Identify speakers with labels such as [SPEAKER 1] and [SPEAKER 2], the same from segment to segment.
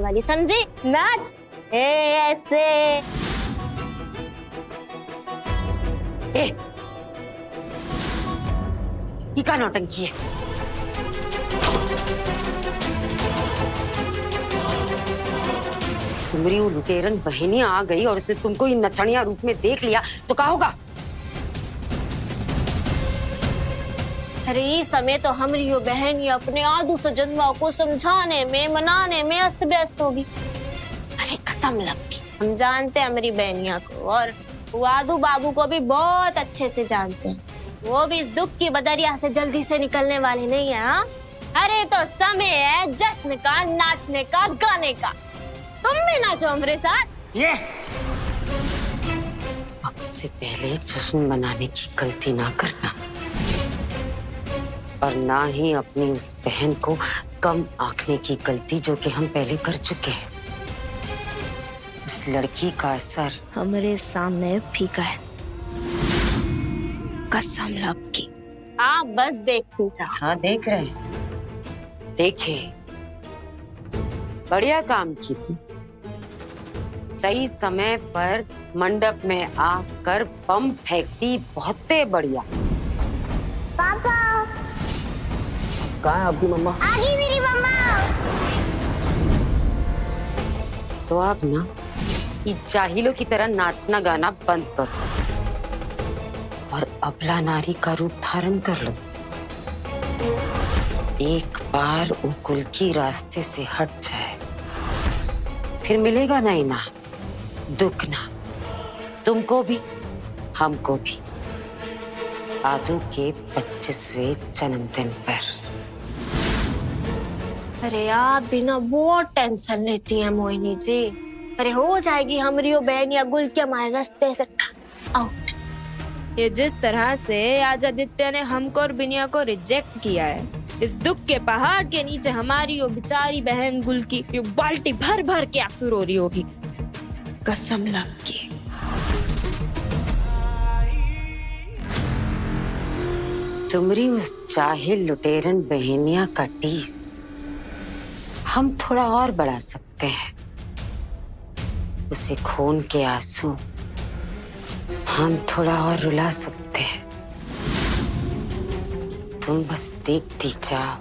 [SPEAKER 1] वाली, समझी? नाच ऐसे।
[SPEAKER 2] ये क्या नौटंकी है? तुम्हारी वो लुटेरन बहनियां आ गई और उसने तुमको इन नचनिया रूप में देख लिया तो क्या होगा?
[SPEAKER 1] अरे इस समय तो हमारी यो बहन अपने आदू सजनवा को समझाने में मनाने में अस्त व्यस्त होगी। अरे कसम लग की हम जानते हैं हमारी बहनिया को, और वो आदू बाबू को भी बहुत अच्छे से जानते हैं। वो भी इस दुख की बदरिया से जल्दी से निकलने वाले नहीं है। हाँ? अरे तो समय है जश्न का, नाचने का, गाने का। तुम भी नाचो हमारे साथ।
[SPEAKER 2] ये वक्त से पहले जश्न मनाने की गलती ना करना, और ना ही अपनी उस बहन को कम आंकने की गलती जो कि हम पहले कर चुके हैं। उस लड़की का असर
[SPEAKER 1] हमारे सामने फीका है, कसम लब की। आप बस देखते जाओ।
[SPEAKER 2] हाँ देख रहे हैं, देखे। बढ़िया काम की तुम। सही समय पर मंडप में आकर बम फेंकती, बहुत बढ़िया।
[SPEAKER 3] पापा,
[SPEAKER 4] कहाँ है आपकी मम्मा?
[SPEAKER 3] आ गई मेरी मम्मा।
[SPEAKER 2] तो आप ना ये जाहिलों की तरह नाचना गाना बंद करो और अबला नारी का रूप धारण कर लो। एक बार वो कुल की रास्ते से हट जाए फिर मिलेगा नहीं ना दुख, ना तुमको भी हमको भी, आदू के 25वें जन्मदिन पर।
[SPEAKER 1] अरे आप बिना बहुत टेंशन लेती हैं मोहिनी जी। अरे हो जाएगी हमारी वो बहन या गुल के हमारे रास्ते से आउट। ये जिस तरह से आज आदित्य ने हमको और बिनिया को रिजेक्ट किया है, इस दुख के पहाड़ के नीचे हमारी वो बेचारी बहन गुल की ये बाल्टी भर भर के आंसू रो रही होगी, कसम लग की।
[SPEAKER 2] तुम्हारी उस जाहिल लुटेरन बहनिया का टीस हम थोड़ा और बढ़ा सकते हैं। उसे खून के आंसू हम थोड़ा और रुला सकते हैं। तुम बस देखती जाओ।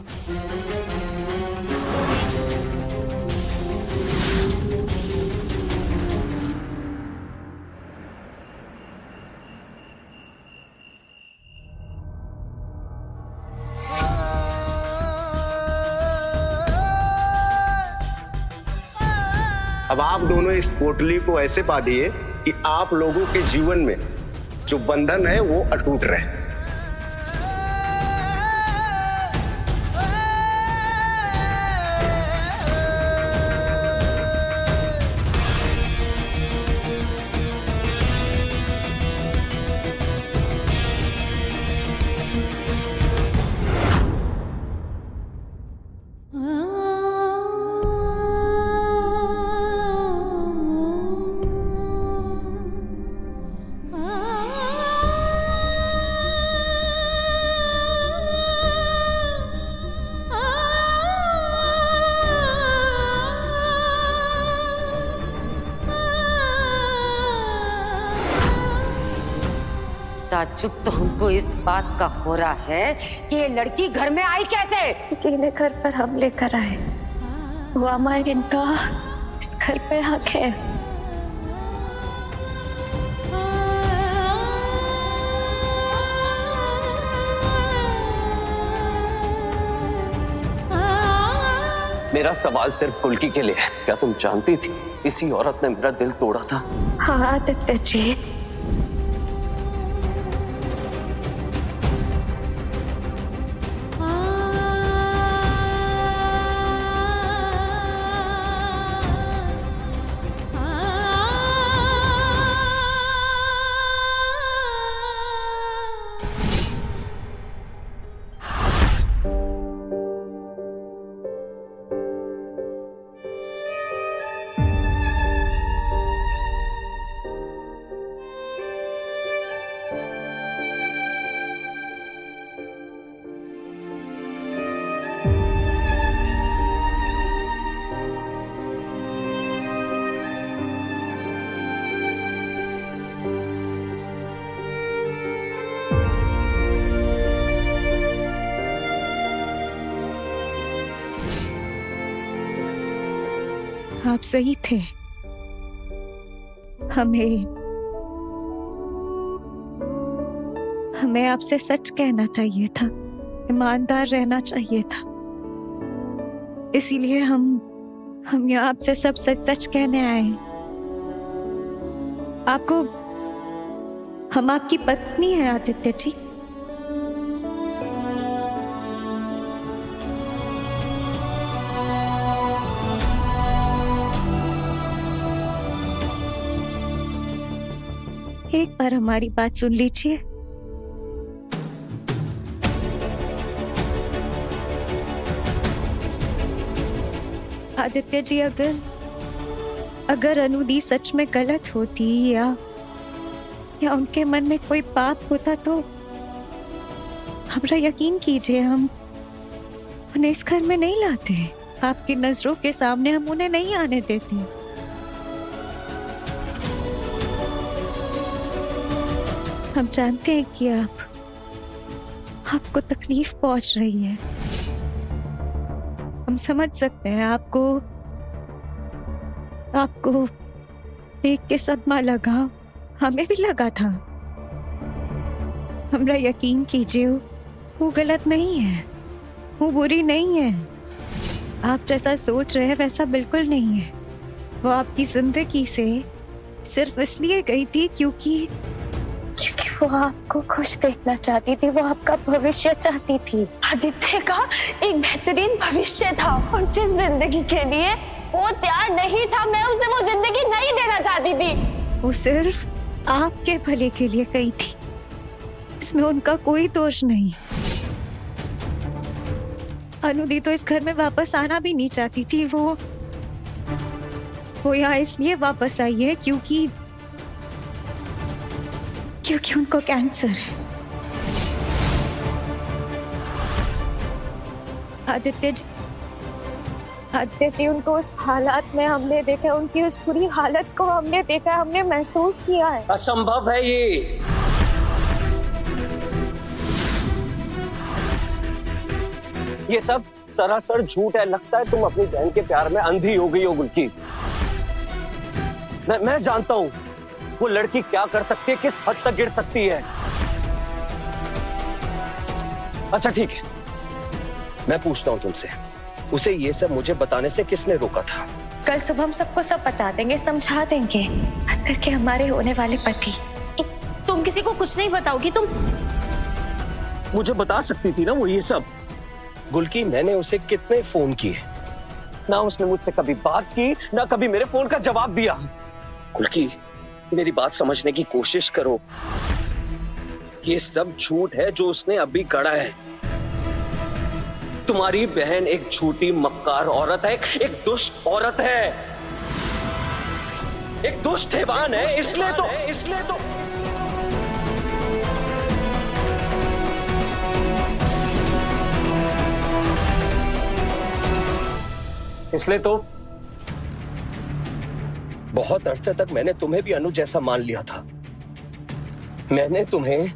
[SPEAKER 5] अब आप दोनों इस पोटली को ऐसे बांधिए कि आप लोगों के जीवन में जो बंधन है वो अटूट रहे।
[SPEAKER 2] ताज्जुब तो हमको इस बात का हो रहा है कि ये लड़की घर में आई कैसे?
[SPEAKER 6] अकेले घर पर हम लेकर आए, वो हमारे इनका इस घर पे हक है।
[SPEAKER 4] मेरा सवाल सिर्फ कुल्की के लिए है। क्या तुम जानती थी इसी औरत ने मेरा दिल तोड़ा था?
[SPEAKER 6] हाँ आदित्य जी, आप सही थे। हमें आपसे सच कहना चाहिए था, ईमानदार रहना चाहिए था। इसीलिए हम यहाँ आपसे सब सच सच कहने आए हैं। हम आपकी पत्नी है आदित्य जी। एक बार हमारी बात सुन लीजिए। आदित्य जी, अगर अनुदी सच में गलत होती या उनके मन में कोई पाप होता तो हमरा यकीन कीजिए, हम उन्हें इस घर में नहीं लाते। आपकी नजरों के सामने हम उन्हें नहीं आने देते। हम जानते हैं कि आपको तकलीफ पहुंच रही है। हम समझ सकते हैं आपको देख के सदमा लगा, हमें भी लगा था। हमरा यकीन कीजिए, वो गलत नहीं है, वो बुरी नहीं है। आप जैसा सोच रहे हैं वैसा बिल्कुल नहीं है। वो आपकी जिंदगी से सिर्फ इसलिए गई थी क्योंकि वो आपको खुश देखना चाहती थी, वो आपका भविष्य चाहती थी।
[SPEAKER 1] आदित्य का एक बेहतरीन भविष्य था और जिस जिंदगी के लिए वो तैयार नहीं था, मैं उसे वो जिंदगी नहीं देना चाहती थी।
[SPEAKER 6] वो सिर्फ आपके भले के लिए गई थी, इसमें उनका कोई दोष नहीं। अनुदी तो इस घर में वापस आना भी नहीं चाहती थी। वो यहाँ इसलिए वापस आई है क्योंकि उनको कैंसर है। आदित्य जी, उनको उस हालात में हमने देखा, उनकी उस बुरी हालत को हमने देखा, हमने महसूस किया है।
[SPEAKER 4] असंभव है ये सब सरासर झूठ है। लगता है तुम अपनी बहन के प्यार में अंधी हो गई हो गुलकी। मैं जानता हूं वो लड़की क्या कर सकती है, किस हद तक गिर सकती है। अच्छा ठीक है, मैं पूछता हूं तुमसे, उसे ये सब मुझे बताने से किसने रोका था?
[SPEAKER 6] कल सुबह हम सबको सब बता देंगे, समझा देंगे, खास करके हमारे होने वाले पति।
[SPEAKER 1] तुम किसी को कुछ नहीं बताओगी? तुम
[SPEAKER 4] मुझे बता सकती थी ना वो ये सब। गुलकी, मैंने उसे कितने फोन किए, ना उसने मुझसे कभी बात की, ना कभी मेरे फोन का जवाब दिया। गुलकी, मेरी बात समझने की कोशिश करो। ये सब झूठ है जो उसने अभी गढ़ा है। तुम्हारी बहन एक झूठी मक्कार औरत है, एक दुष्ट औरत है, एक दुष्ट हैवान है। इसलिए तो बहुत अरसे तक मैंने तुम्हें भी अनु जैसा मान लिया था। मैंने तुम्हें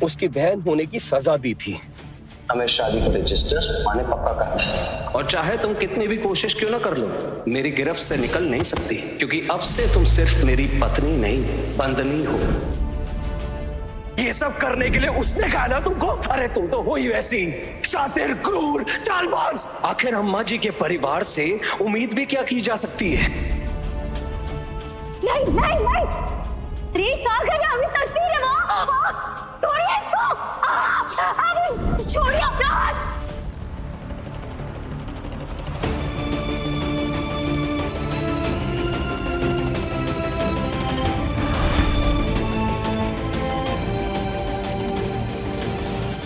[SPEAKER 4] उसकी बहन होने की सजा दी थी।
[SPEAKER 7] हमें शादी का रजिस्टर माने पक्का करना है, और चाहे तुम कितनी भी कोशिश क्यों ना कर लो, मेरी गिरफ्त से निकल नहीं सकती, क्योंकि अब से तुम सिर्फ मेरी पत्नी नहीं, बंदनी हो।
[SPEAKER 4] ये सब करने के लिए उसने कहा ना तुमको? अरे तुम तो हो ही वैसी शातिर, क्रूर, चालबाज। आखिर अम्मा जी के परिवार से उम्मीद भी क्या की जा सकती है?
[SPEAKER 1] नहीं, क्या कर रहा है? तस्वीर है वो। छोड़िए इसको, छोड़िए अपना हाथ।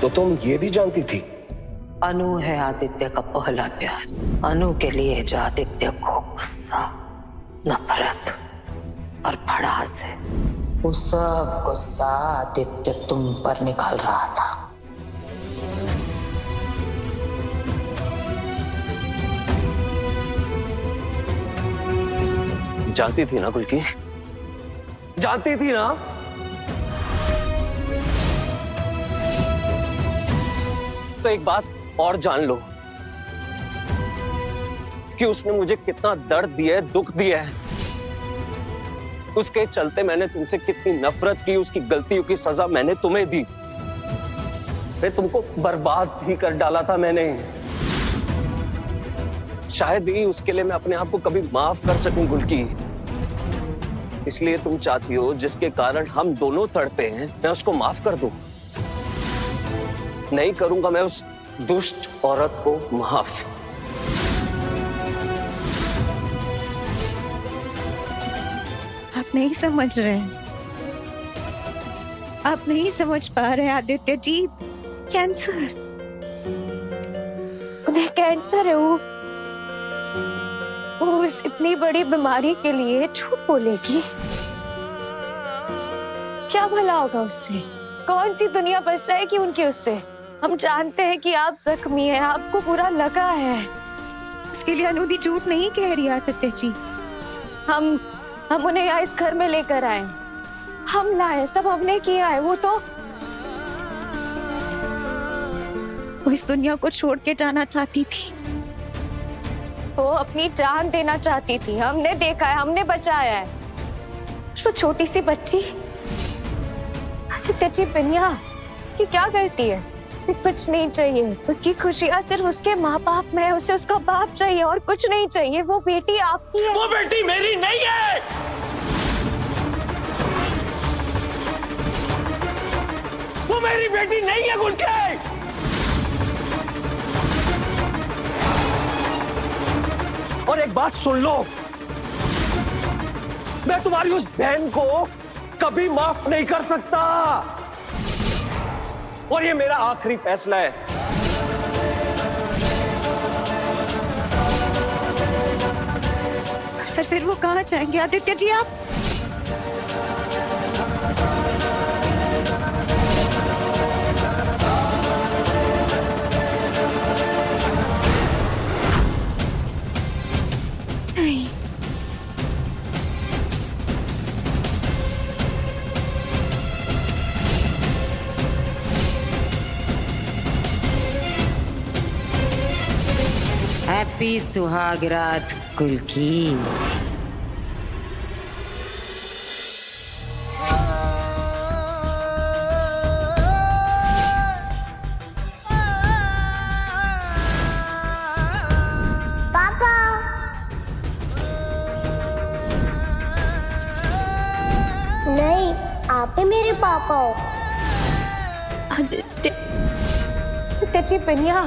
[SPEAKER 4] तो तुम ये भी जानती थी?
[SPEAKER 8] अनु है आदित्य का पहला प्यार। अनु के लिए जो आदित्य को गुस्सा, नफरत और भड़ास है, वो सब गुस्सा आदित्य तुम पर निकाल रहा था।
[SPEAKER 4] जानती थी ना गुलकी, जानती थी ना? तो एक बात और जान लो, कि उसने मुझे कितना दर्द दिया है, दुख दिया है। उसके चलते मैंने तुमसे कितनी नफरत की, उसकी गलतियों की सजा मैंने तुम्हें दी। तुमको बर्बाद भी कर डाला था मैंने। शायद ही उसके लिए मैं अपने आप को कभी माफ कर सकूं गुलकी। इसलिए तुम चाहती हो जिसके कारण हम दोनों तड़पे हैं, मैं उसको माफ कर दूं। नहीं करूंगा मैं उस दुष्ट औरत को माफ।
[SPEAKER 6] आप नहीं समझ रहे हैं, आप नहीं समझ पा रहे आदित्य जी। कैंसर, उन्हें कैंसर है। वो इस इतनी बड़ी बीमारी के लिए झूठ बोलेगी? क्या भला होगा उससे? कौन सी दुनिया बच जाएगी उनकी उससे? हम जानते हैं कि आप जख्मी हैं, आपको बुरा लगा है। उसके लिए अनुदी झूठ नहीं कह रही आदित्य जी। हम उन्हें यहाँ इस घर में लेकर आए, हम लाए, सब हमने किया है। वो इस दुनिया को छोड़ के जाना चाहती थी, वो अपनी जान देना चाहती थी। हमने देखा है, हमने बचाया है। वो छोटी सी बच्ची आदित्य जी बिनिया, उसकी क्या गलती है? उसे कुछ नहीं चाहिए। उसकी खुशियाँ सिर्फ उसके माँ बाप में है। उसे उसका बाप चाहिए और कुछ नहीं चाहिए। वो बेटी आपकी है।
[SPEAKER 4] वो बेटी मेरी नहीं है। वो मेरी बेटी नहीं है गुलकी। और एक बात सुन लो, मैं तुम्हारी उस बहन को कभी माफ नहीं कर सकता। और ये मेरा आखिरी फैसला है।
[SPEAKER 6] फिर वो कहाँ जाएंगे आदित्य जी आप? नहीं,
[SPEAKER 2] हैप्पी सुहागरात गुलकी।
[SPEAKER 3] पापा नहीं, आप ही मेरे पापा हो।
[SPEAKER 6] आदित्य जी बिनिया,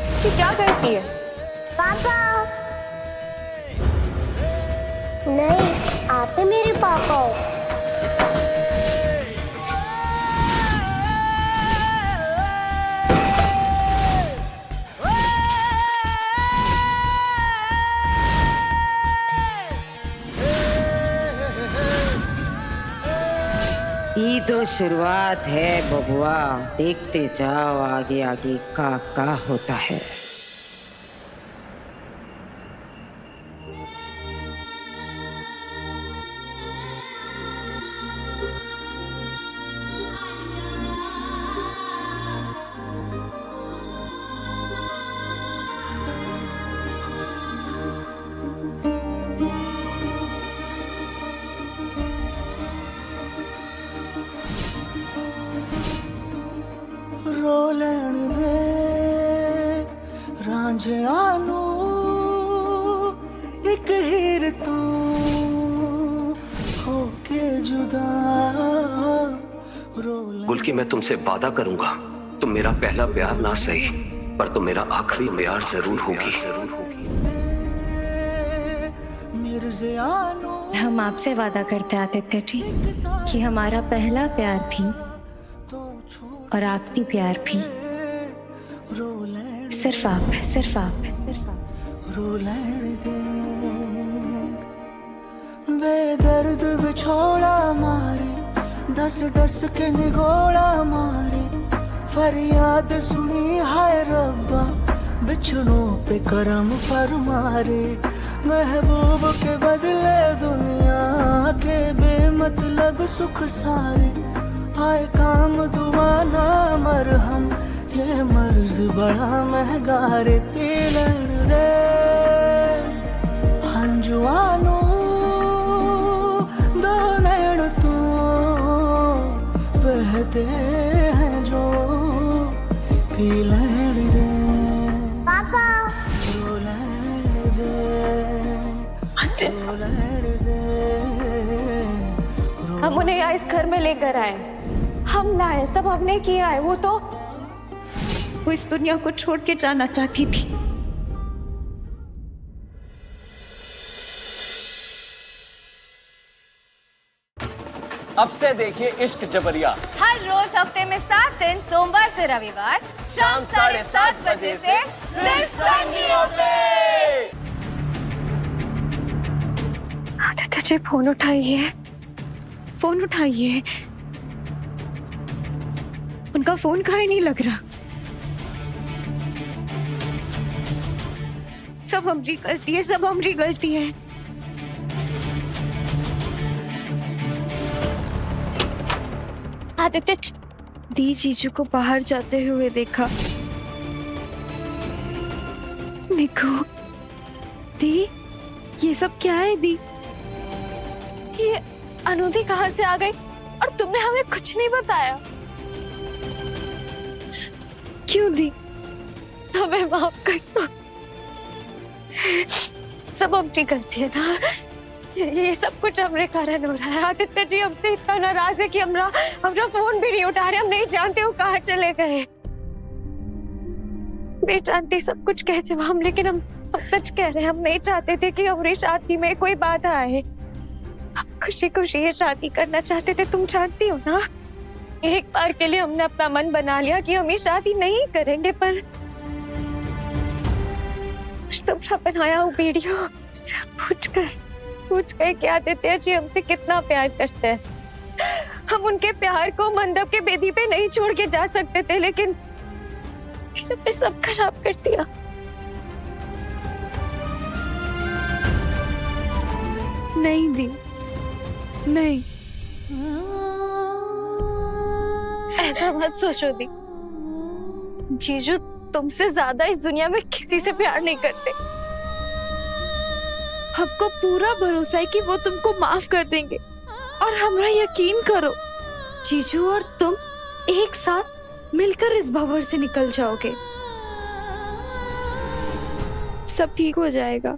[SPEAKER 6] इसकी क्या गलती है?
[SPEAKER 3] पापा नहीं, आप ही मेरे पापा हो।
[SPEAKER 2] ये तो शुरुआत है बबुआ, देखते जाओ आगे आगे का होता है।
[SPEAKER 9] रो लैण दे रांझिया नू एक हीर तू होके जुदा।
[SPEAKER 7] गुलकी, मैं तुमसे वादा करूंगा, तुम मेरा पहला प्यार ना सही पर तुम मेरा आखिरी प्यार जरूर होगी।
[SPEAKER 6] हम आपसे वादा करते आदित्य जी कि हमारा पहला प्यार भी और आखिरी प्यार भी सिर्फ आप है, सिर्फ आप है, सिर्फ आप।
[SPEAKER 9] रो लैण दे बेदर्द विछोड़ा मारे, दस दस के निगोड़ा मारे। फरियाद सुनी हाय रब्बा, बिछड़ों पे करम फरमारे। महबूब के बदले दुनिया के बेमतलब सुख सारे। आए काम दुआ ना मरहम, ये मर्ज बड़ा महंगा रे। पी लैण दे लहरते हैं जो ये लहर दे
[SPEAKER 3] पापा
[SPEAKER 9] जो लहर दे जो लहर दे।
[SPEAKER 6] हम उन्हें यहाँ इस घर में लेकर आए, हम लाए, सब हमने किया है। वो इस दुनिया को छोड़ के जाना चाहती थी।
[SPEAKER 4] अब से देखिए इश्क जबरिया
[SPEAKER 6] हर रोज हफ्ते में 7 दिन, सोमवार से रविवार शाम 7:30 बजे से सिर्फ सन न्यूज़ पे। आदित्य जी फोन उठाइए, फोन उठाइए। उनका फोन कहाँ ही नहीं लग रहा। सब हमारी गलती है, सब हमारी गलती है। आदित्य दी जीजू को बाहर जाते हुए देखा। निको दी, ये सब क्या है दी? ये अनुदी कहाँ से आ गई और तुमने हमें कुछ नहीं बताया? क्यों दी? हमें माफ कर दो, सब अपनी गलती है ना। ये सब कुछ हमरे कारण हो रहा है। आदित्य जी हमसे इतना नाराज है कि हमरा फोन भी नहीं उठा रहे। हम नहीं जानते वो कहाँ चले गए। नहीं जानते सब कुछ कैसे हुआ हम, लेकिन हम सच कह रहे हैं। हम नहीं चाहते थे कि हमारी शादी में कोई बाधा आए। हम खुशी खुशी ये शादी करना चाहते थे, तुम जानती हो ना। एक बार के लिए हमने अपना मन बना लिया कि हम ये शादी नहीं करेंगे, पर तुमरा बनाया वो वीडियो सब पूछ गए कि आदित्य जी हमसे कितना प्यार करते हैं। हम उनके प्यार को मंडप के बेदी पे नहीं छोड़ के जा सकते थे, लेकिन फिर हमने सब खराब कर दिया। नहीं दी, नहीं, ऐसा मत सोचो दी। जीजू तुमसे ज्यादा इस दुनिया में किसी से प्यार नहीं करते। हमको पूरा भरोसा है कि वो तुमको माफ कर देंगे, और हमरा यकीन करो जीजू और तुम एक साथ मिलकर इस भंवर से निकल जाओगे। सब ठीक हो जाएगा।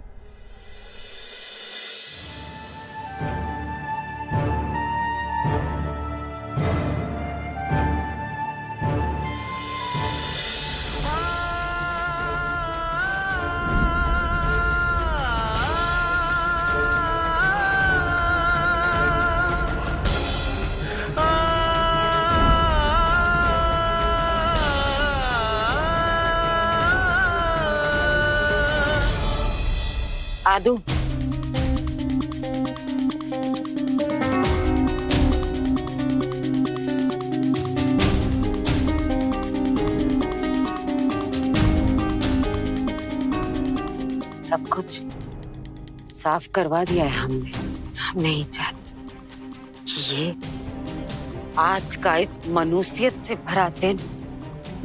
[SPEAKER 2] आदू, सब कुछ साफ करवा दिया है हमने। हम नहीं चाहते कि ये आज का इस मनुष्यत से भरा दिन,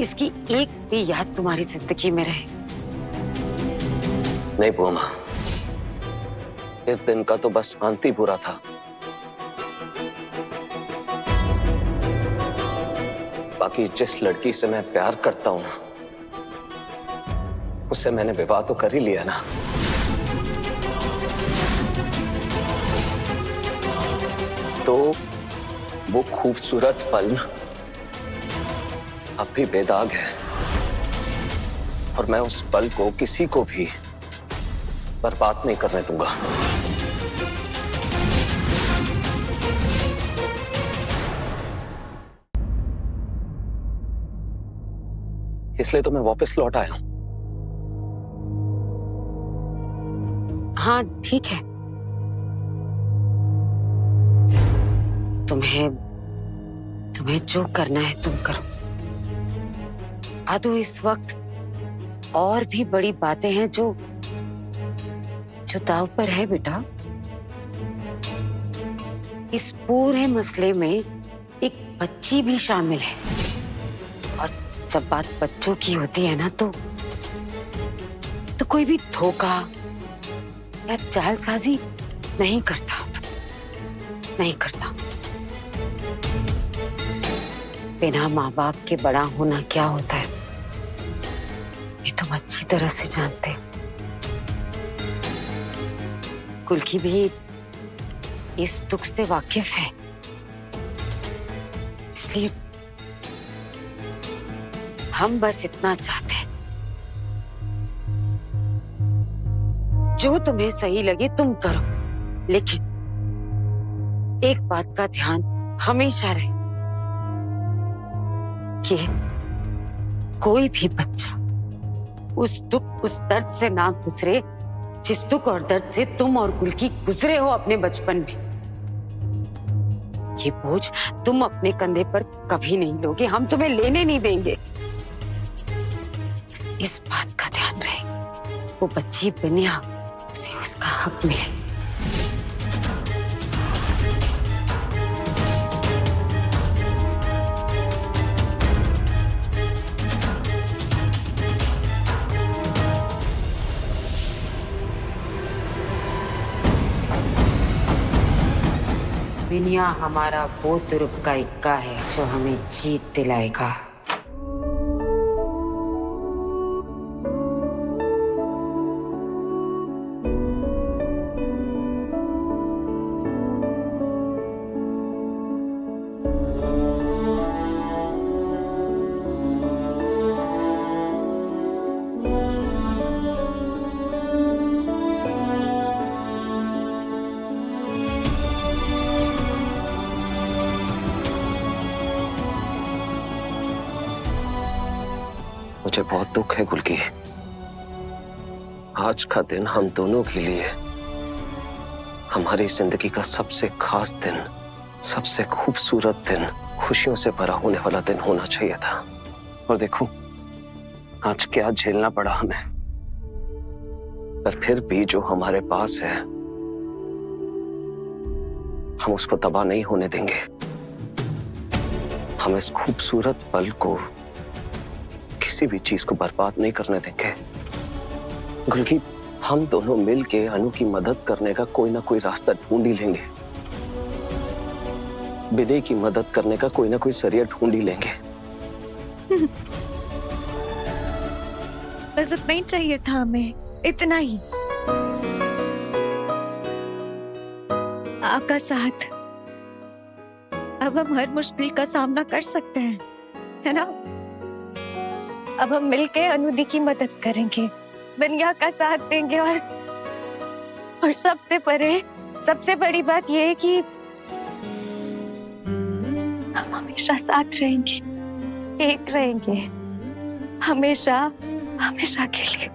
[SPEAKER 2] इसकी एक भी याद तुम्हारी जिंदगी में रहे।
[SPEAKER 7] नहीं बुआ माँ, इस दिन का तो बस अंत ही बुरा था। बाकी जिस लड़की से मैं प्यार करता हूं ना, उससे मैंने विवाह तो कर ही लिया ना। तो वो खूबसूरत पल अब भी बेदाग है, और मैं उस पल को किसी को भी बर्बाद नहीं करने दूंगा। इसलिए तो मैं वापस लौट आया हूं।
[SPEAKER 2] हाँ ठीक है, तुम्हें जो करना है तुम करो। आदू, इस वक्त और भी बड़ी बातें हैं जो दाव पर है बेटा। इस पूरे मसले में एक बच्ची भी शामिल है, और जब बात बच्चों की होती है ना, तो कोई भी धोखा या जालसाजी नहीं करता, नहीं करता। बिना माँ बाप के बड़ा होना क्या होता है, ये तुम अच्छी तरह से जानते हो। कुल्की भी इस दुख से वाकिफ है, इसलिए हम बस इतना चाहते हैं, जो तुम्हें सही लगे तुम करो, लेकिन एक बात का ध्यान हमेशा रहे कि कोई भी बच्चा उस दुख उस दर्द से ना गुजरे जिस दुख और दर्द से तुम और कुल्की गुजरे हो अपने बचपन में। ये बोझ तुम अपने कंधे पर कभी नहीं लोगे, हम तुम्हें लेने नहीं देंगे। इस बात का ध्यान रहे, वो बच्ची बिनिया, उसे उसका हक मिले। बिनिया हमारा वो तुरुप का इक्का है जो हमें जीत दिलाएगा।
[SPEAKER 7] मुझे बहुत दुख है कुल्की। आज का दिन हम दोनों के लिए हमारी जिंदगी का सबसे खास दिन, सबसे खूबसूरत दिन, खुशियों से भरा होने वाला दिन होना चाहिए था। और देखो आज क्या झेलना पड़ा हमें, पर फिर भी जो हमारे पास है हम उसको तबाह नहीं होने देंगे। हम इस खूबसूरत पल को, किसी भी चीज को बर्बाद नहीं करने देंगे। गुल्की, हम दोनों मिलके अनु की मदद करने का कोई ना कोई रास्ता ढूंढ ही लेंगे। विनय की मदद करने का कोई ना कोई जरिया ढूंढ ही लेंगे।
[SPEAKER 6] बस इतना ही चाहिए था हमें, इतना ही। आपका साथ। अब हम हर मुश्किल का सामना कर सकते हैं, है ना? अब हम मिलके अनुदी की मदद करेंगे, बिनिया का साथ देंगे, और सबसे परे, सबसे बड़ी बात यह है कि हम हमेशा साथ रहेंगे, एक रहेंगे, हमेशा, हमेशा के लिए।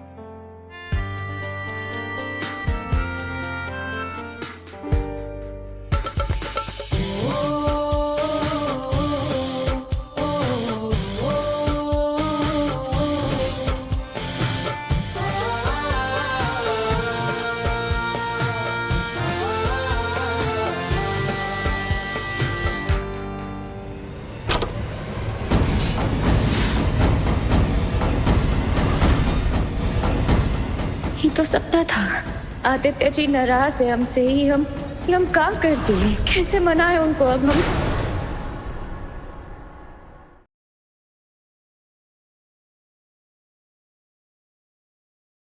[SPEAKER 6] ये तो सपना था। आदित्य जी नाराज है हमसे, ही हम क्या कर दिए, कैसे मनाए उनको अब हम?